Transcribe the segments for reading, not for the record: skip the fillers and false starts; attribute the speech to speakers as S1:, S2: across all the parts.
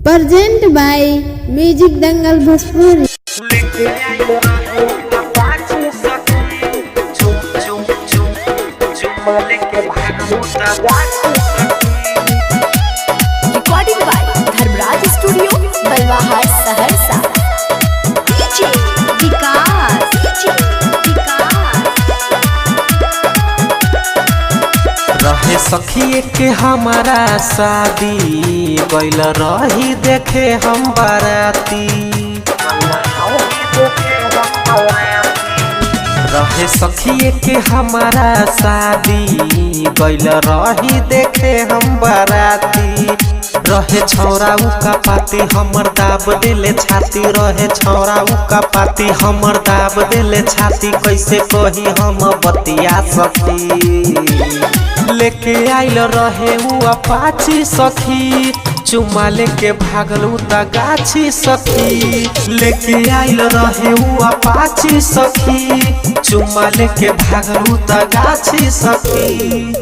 S1: Present by music Dangal Bhojpuri.
S2: Recording by Dharmraj studio Balwahar Saharsa.
S3: रहे सखी के हमारा शादी गइल रही देखे हम बाराती। रहे सखी के हमारा शादी गइल रही देखे हम बाराती। रहे छौरा उका पाती हमर दाब दिले छाती। रहे छौरा उका पाती हमर दाब दिले छाती। कैसे कही हम बतिया सखी। लेके आइल रहे उ अपाची सखी। चुमा लेके भागल उ त गाछी सखी। लेके आइल रहे उ अपाची सखी। चुमा लेके भागल उ त गाछी सखी।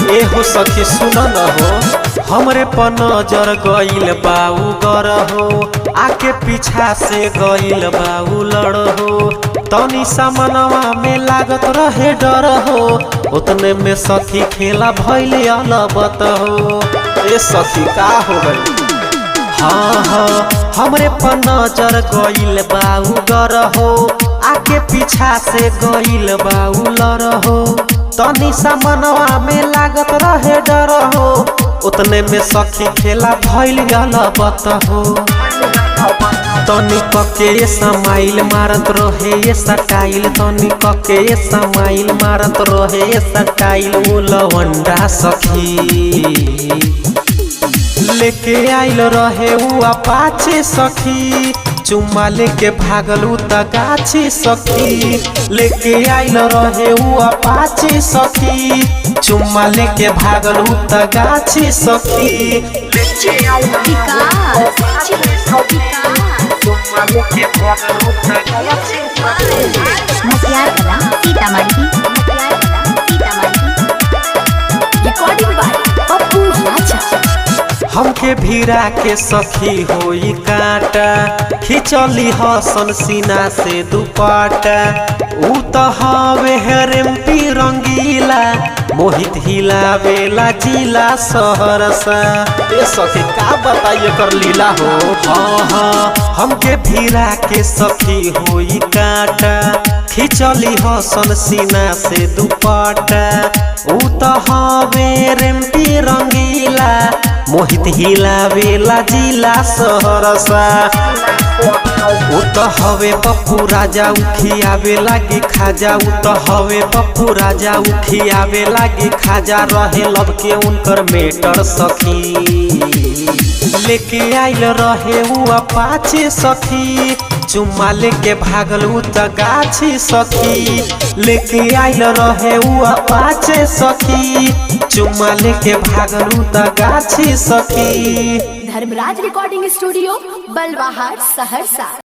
S3: ए हो सखी सुन न हो हमरे पर नजर गइल बाऊ गर हो। आके पीछा से गइल बाऊ लड़ हो। तनी सामनवा में लागत रहे डर हो। उतने में सखी खेला भइले अलबत हो। ए सखी का हो गई। हाँ हमरे पर नजर गइल बाऊ गर हो। आके पीछा से गइल बाऊ लड़ हो। तनी सामनवा में लागत रहे डर हो। उतने में सखी खेला भइल अलबत हो। तनी कके ये समाइल मारत रहे ये सटाइल। तनी कके ये समाइल मारत रहे ये सटाइल। उ लवंडा सखी लेके आइल रहे उ अपाचे सखी। चुम्मा लेके भागल उ त गाछी सखी। लेके आइल रहे उ अपाचे सखी। चुम्मा लेके भागल उ त गाछी सखी।
S2: रिकॉर्डिंग बाय पप्पू राजा।
S3: हमके भीरा के सखी होई काटा। खिचली हसन सीना से दुपट्टा। उ त हवे हेरम्पी रंगीला। मोहित हिलावेला जिला सहरसा। ए सखी का बताइए कर लीला हो। हाँ हमके भीरा के सखी होई काटा। खिचली हसन सीना से दुपट्टा। उ त हवे हेरम्पी रंगीला। मोहित हिलावेला जिला सहरसा। उ त हवे पप्पू राजा उखियावे लागी खाजा। उ त हवे पप्पू राजा उखियावे लागी खाजा। रहे लब के उनकर मेटर सखी। लेके आइल रहे उ अपाचे सखी। चुम्मा लेके भागल उ त गाछी सखी। लेके आइल रहे उ अपाचे सखी। चुम्मा लेके भागल उ त गाछी सखी।
S2: Dharmraj recording studio Balwahar Saharsa.